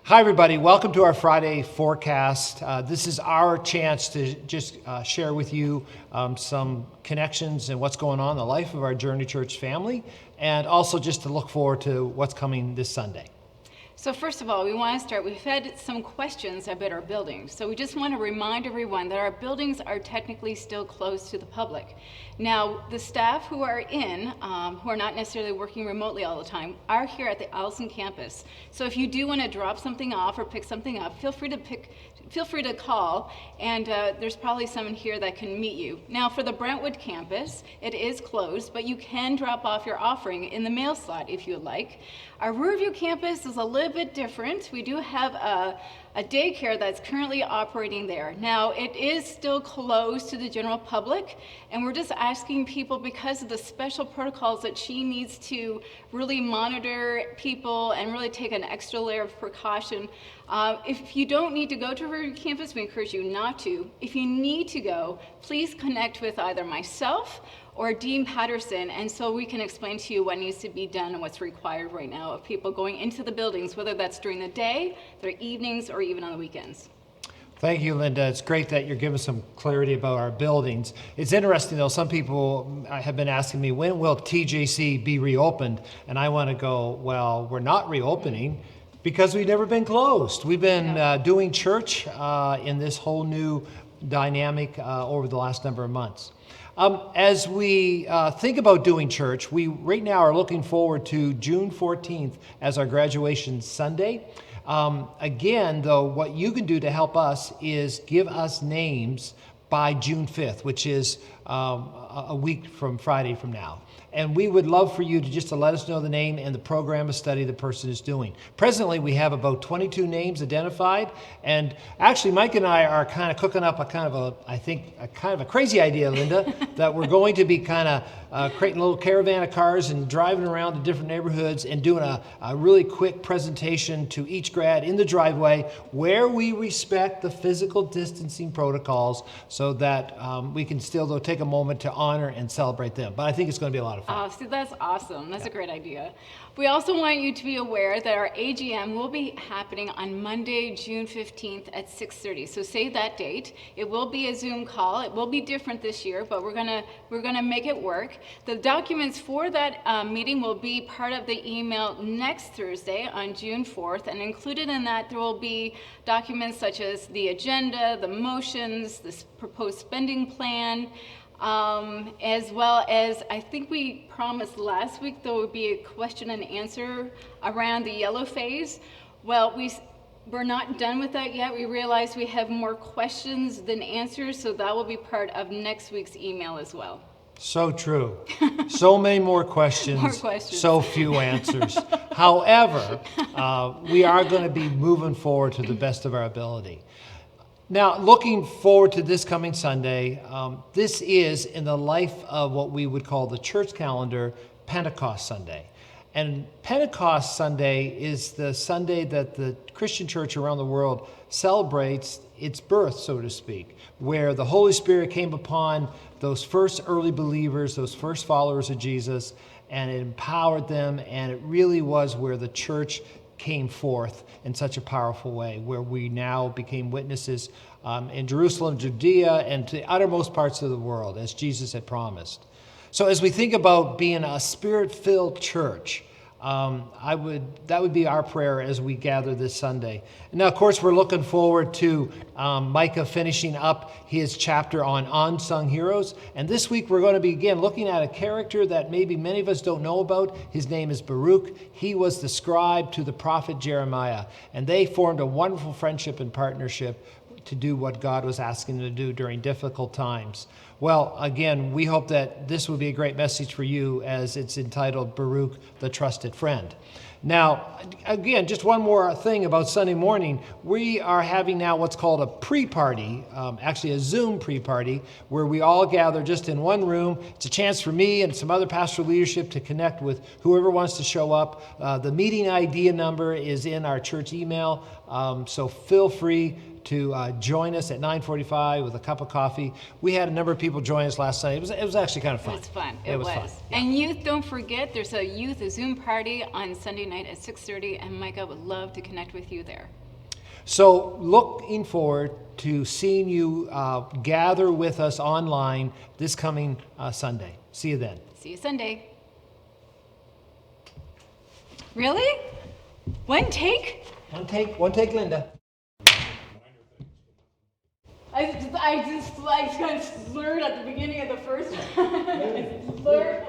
Hi, everybody. Welcome to our Friday forecast. This is our chance to just share with you some connections and what's going on in the life of our Journey Church family, and also just to look forward to what's coming this Sunday. So first of all, we want to start, we've had some questions about our buildings. So we just want to remind everyone that our buildings are technically still closed to the public. Now, the staff who are in, who are not necessarily working remotely all the time, are here at the Allison campus. So if you do want to drop something off or pick something up, feel free to call, and there's probably someone here that can meet you. Now, for the Brentwood campus, it is closed, but you can drop off your offering in the mail slot if you would like. Our Riverview campus is a little bit different. We do have a daycare that's currently operating there. Now, it is still closed to the general public, and we're just asking people, because of the special protocols that she needs to really monitor people and really take an extra layer of precaution. If you don't need to go to Riverview campus, we encourage you not to. If you need to go, please connect with either myself or Dean Patterson, and so we can explain to you what needs to be done and what's required right now of people going into the buildings, whether that's during the day, their evenings, or even on the weekends. Thank you, Linda. It's great that you're giving some clarity about our buildings. It's interesting, though, some people have been asking me, when will TJC be reopened? And I want to go, well, we're not reopening because we've never been closed. We've been doing church in this whole new dynamic over the last number of months. As we think about doing church, we right now are looking forward to June 14th as our graduation Sunday. Again, though, what you can do to help us is give us names by June 5th, which is a week from Friday from now. And we would love for you to let us know the name and the program of study the person is doing. Presently, we have about 22 names identified, and actually, Mike and I are kind of cooking up a kind of a crazy idea, Linda, that we're going to be kind of creating a little caravan of cars and driving around to different neighborhoods and doing a really quick presentation to each grad in the driveway where we respect the physical distancing protocols so that we can still, though, take a moment to honor and celebrate them. But I think it's going to be a lot of fun. Oh, see, that's awesome. That's a great idea. We also want you to be aware that our AGM will be happening on Monday, June 15th at 6:30. So save that date. It will be a Zoom call. It will be different this year, but we're gonna make it work. The documents for that meeting will be part of the email next Thursday on June 4th, and included in that there will be documents such as the agenda, the motions, the proposed spending plan, as well as, I think we promised last week there would be a question and answer around the yellow phase. Well, we're not done with that yet. We realize we have more questions than answers, so that will be part of next week's email as well. So true. So many more questions, so few answers. However, we are going to be moving forward to the best of our ability. Now, looking forward to this coming Sunday, this is in the life of what we would call the church calendar, Pentecost Sunday. And Pentecost Sunday is the Sunday that the Christian church around the world celebrates its birth, so to speak, where the Holy Spirit came upon those first early believers, those first followers of Jesus, and it empowered them, and it really was where the church came forth in such a powerful way, where we now became witnesses in Jerusalem, Judea, and to the uttermost parts of the world, as Jesus had promised. So as we think about being a spirit-filled church, that would be our prayer as we gather this Sunday. And now, of course, we're looking forward to Micah finishing up his chapter on unsung heroes. And this week, we're going to be, again, looking at a character that maybe many of us don't know about. His name is Baruch. He was the scribe to the prophet Jeremiah. And they formed a wonderful friendship and partnership to do what God was asking them to do during difficult times. Well, again, we hope that this will be a great message for you, as it's entitled Baruch, the Trusted Friend. Now, again, just one more thing about Sunday morning. We are having now what's called a pre-party, actually a Zoom pre-party, where we all gather just in one room. It's a chance for me and some other pastoral leadership to connect with whoever wants to show up. The meeting idea number is in our church email, so feel free to join us at 9:45 with a cup of coffee. We had a number of people join us last Sunday. It was actually kind of fun. It was fun. It was fun. Yeah. And youth, don't forget, there's a youth Zoom party on Sunday night at 6:30, and Micah would love to connect with you there. So looking forward to seeing you gather with us online this coming Sunday. See you then. See you Sunday. Really? One take? One take, Linda. I just kind of slurred at the beginning of the first one. Slurred.